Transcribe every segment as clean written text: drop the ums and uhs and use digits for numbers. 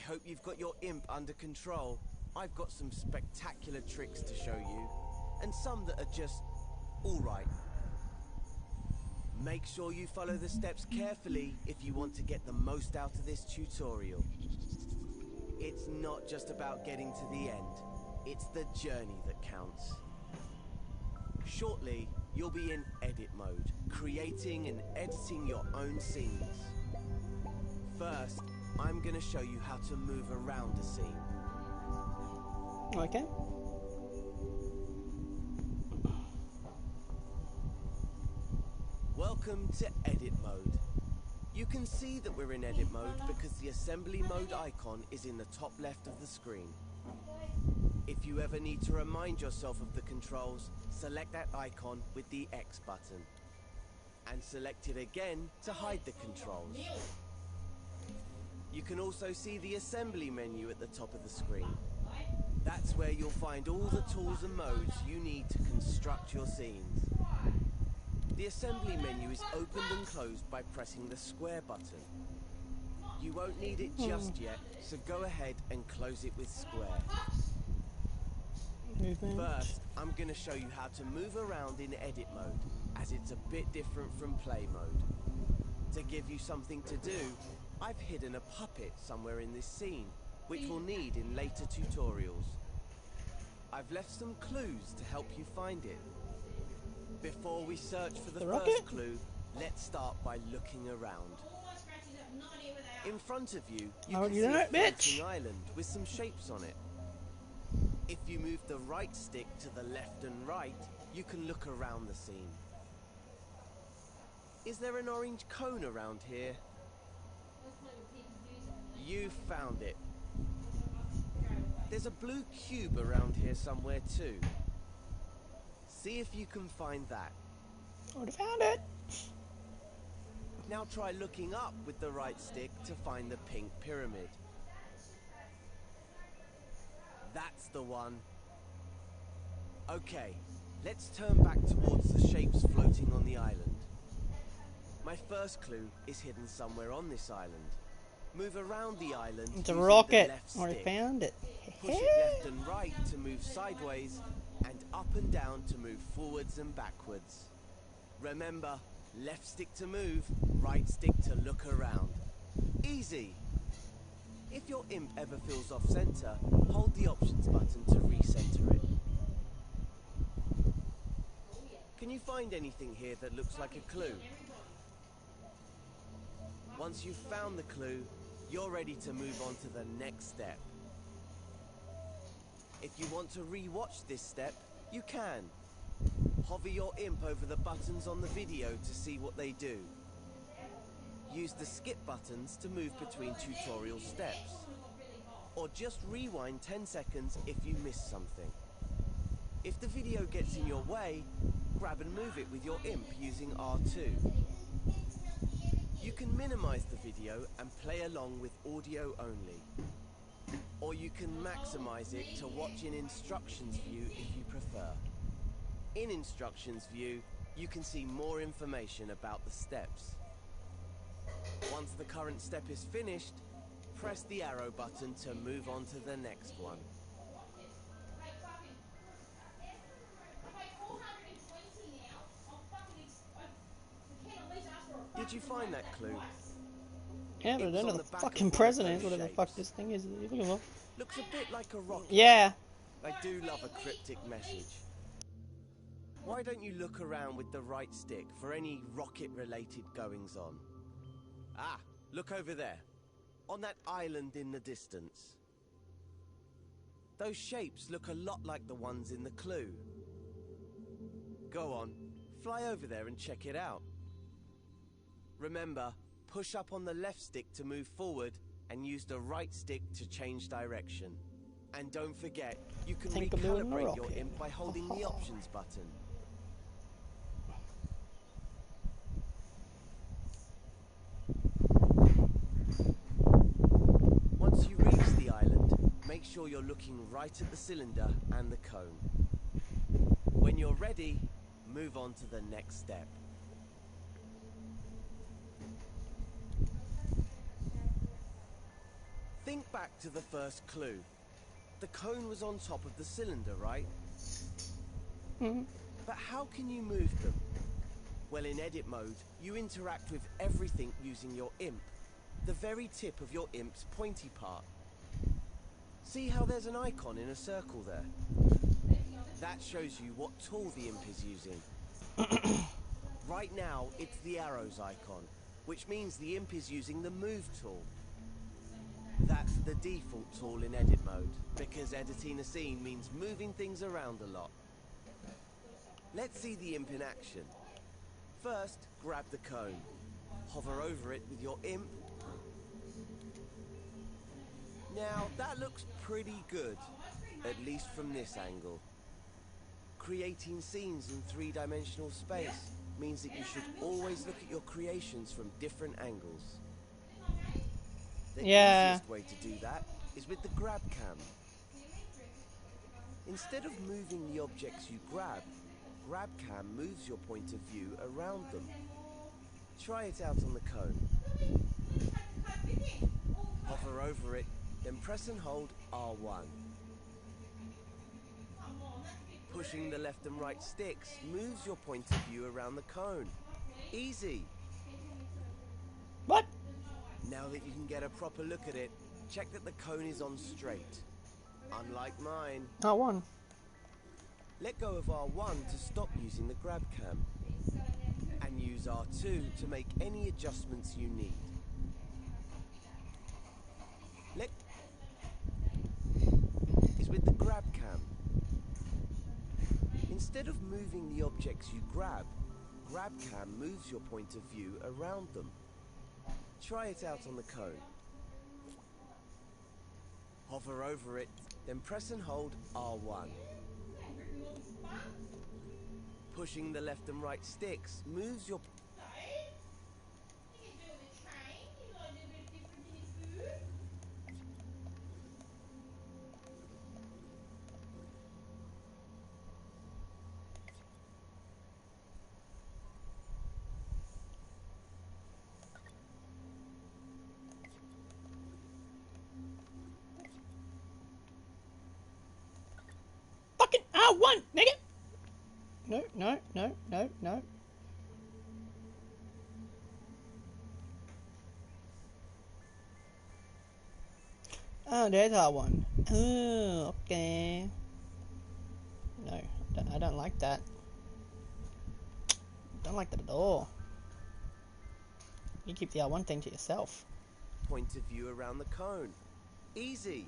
hope you've got your imp under control. I've got some spectacular tricks to show you, and some that are just alright. Make sure you follow the steps carefully if you want to get the most out of this tutorial. It's not just about getting to the end, it's the journey that counts. Shortly, you'll be in edit mode, creating and editing your own scenes. First, I'm going to show you how to move around a scene. Okay. Welcome to edit mode. You can see that we're in edit mode because the assembly mode icon is in the top left of the screen. If you ever need to remind yourself of the controls, select that icon with the X button. And select it again to hide the controls. You can also see the assembly menu at the top of the screen. That's where you'll find all the tools and modes you need to construct your scenes. The assembly menu is opened and closed by pressing the square button. You won't need it just yet, so go ahead and close it with square. First, I'm going to show you how to move around in edit mode, as it's a bit different from play mode. To give you something to do, I've hidden a puppet somewhere in this scene, which we'll need in later tutorials. I've left some clues to help you find it. Before we search for the first clue, let's start by looking around. In front of you, you can see a floating island with some shapes on it. If you move the right stick to the left and right, you can look around the scene. Is there an orange cone around here? You found it. There's a blue cube around here somewhere too. See if you can find that. I would have found it. Now try looking up with the right stick to find the pink pyramid. That's the one. Okay, let's turn back towards the shapes floating on the island. My first clue is hidden somewhere on this island. Move around the island. It's a rocket. I found it. Push it left and right to move sideways, and up and down to move forwards and backwards. Remember, left stick to move, right stick to look around. Easy. If your imp ever feels off center, hold the options button to recenter it. Can you find anything here that looks like a clue? Once you've found the clue, you're ready to move on to the next step. If you want to re-watch this step, you can. Hover your imp over the buttons on the video to see what they do. Use the skip buttons to move between tutorial steps. Or just rewind 10 seconds if you missed something. If the video gets in your way, grab and move it with your imp using R2. You can minimize the video and play along with audio only. Or you can maximize it to watch in instructions view if you prefer. In instructions view, you can see more information about the steps. Once the current step is finished, press the arrow button to move on to the next one. Did you find that clue? Yeah, but I don't know the fucking president, whatever the fuck this thing is that you're looking for. Looks a bit like a rocket. Yeah. I do love a cryptic message. Why don't you look around with the right stick for any rocket-related goings-on? Ah, look over there. On that island in the distance. Those shapes look a lot like the ones in the clue. Go on, fly over there and check it out. Remember, push up on the left stick to move forward and use the right stick to change direction. And don't forget, you can recalibrate your imp by holding the options button. Once you reach the island, make sure you're looking right at the cylinder and the cone. When you're ready, move on to the next step. Think back to the first clue. The cone was on top of the cylinder, right? Hmm. But how can you move them? Well, in edit mode, you interact with everything using your imp, the very tip of your imp's pointy part. See how there's an icon in a circle there? That shows you what tool the imp is using. Right now, it's the arrows icon, which means the imp is using the move tool. That's the default tool in edit mode, because editing a scene means moving things around a lot. Let's see the imp in action. First, grab the cone. Hover over it with your imp. Now, that looks pretty good, at least from this angle. Creating scenes in three-dimensional space means that you should always look at your creations from different angles. The easiest way to do that is with the grab cam. Instead of moving the objects you grab, grab cam moves your point of view around them. Try it out on the cone. Hover over it, then press and hold R1. Pushing the left and right sticks moves your point of view around the cone. Easy. What? Now that you can get a proper look at it, check that the cone is on straight. Unlike mine. R1. Let go of R1 to stop using the grab cam. And use R2 to make any adjustments you need. Is with the grab cam. Instead of moving the objects you grab, grab cam moves your point of view around them. Try it out on the cone. Hover over it, then press and hold R1. Pushing the left and right sticks moves your... Fucking R1, nigga! No, no, no, no, no. Oh, there's R1. Oh, okay. No, I don't like that. Don't like that at all. You keep the R1 thing to yourself. Point of view around the cone. Easy.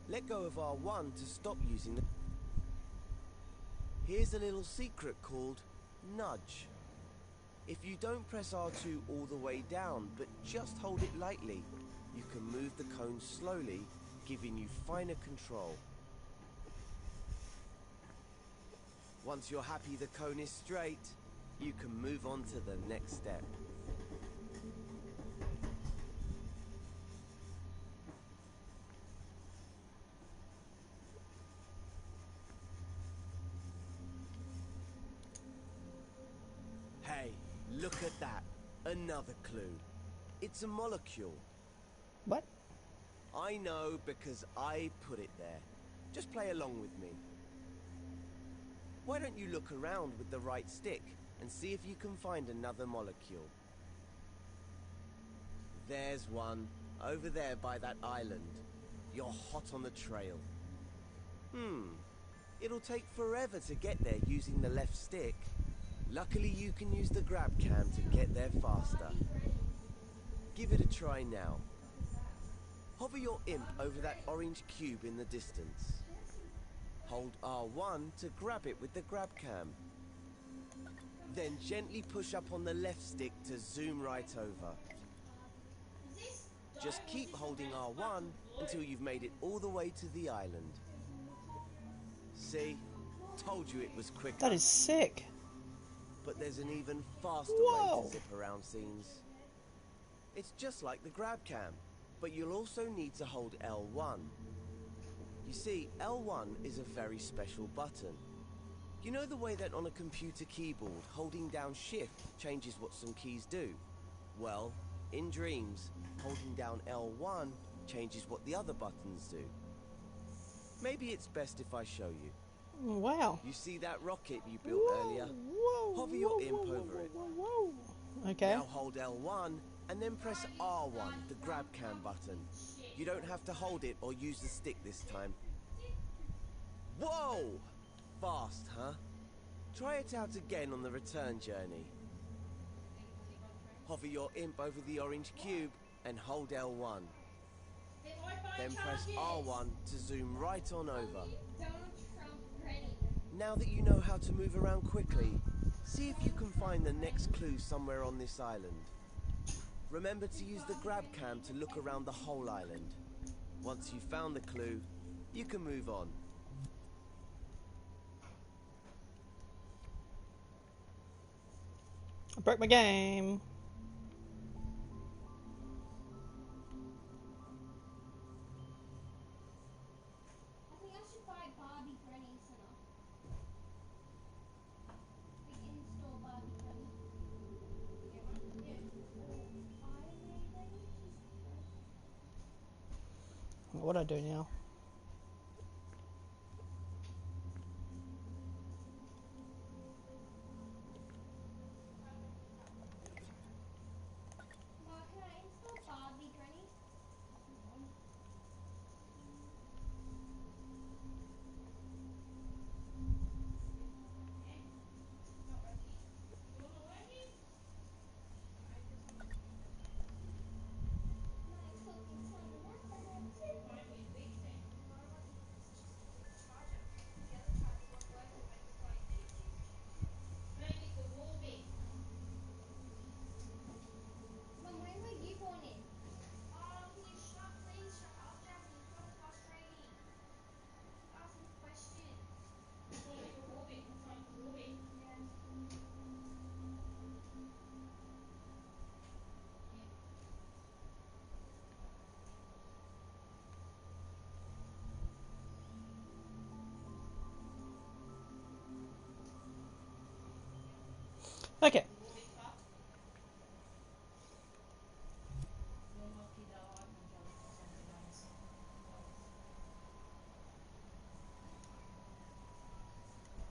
Let go of R1 to stop using the... Here's a little secret called nudge. If you don't press R2 all the way down, but just hold it lightly, you can move the cone slowly, giving you finer control. Once you're happy the cone is straight, you can move on to the next step. Hey, look at that. Another clue. It's a molecule. What? I know because I put it there. Just play along with me. Why don't you look around with the right stick and see if you can find another molecule? There's one, over there by that island. You're hot on the trail. It'll take forever to get there using the left stick. Luckily you can use the grab cam to get there faster. Give it a try now. Hover your imp over that orange cube in the distance. Hold R1 to grab it with the grab cam. Then gently push up on the left stick to zoom right over. Just keep holding R1 until you've made it all the way to the island. See? Told you it was quicker. That is sick. But there's an even faster Whoa. way to zip around scenes. It's just like the grab cam, but you'll also need to hold L1. You see, L1 is a very special button. You know the way that on a computer keyboard, holding down Shift changes what some keys do? Well, in Dreams, holding down L1 changes what the other buttons do. Maybe it's best if I show you. Wow. You see that rocket you built earlier? Whoa, Hover your whoa, imp whoa, over it. whoa, whoa. Okay. Now hold L1 and then press R1, the grab cam button. You don't have to hold it or use the stick this time. Whoa! Fast, huh? Try it out again on the return journey. Hover your imp over the orange cube and hold L1. Then press R1 to zoom right on over. Now that you know how to move around quickly, see if you can find the next clue somewhere on this island. Remember to use the grab cam to look around the whole island. Once you've found the clue, you can move on. I broke my game. What do I do now? Okay.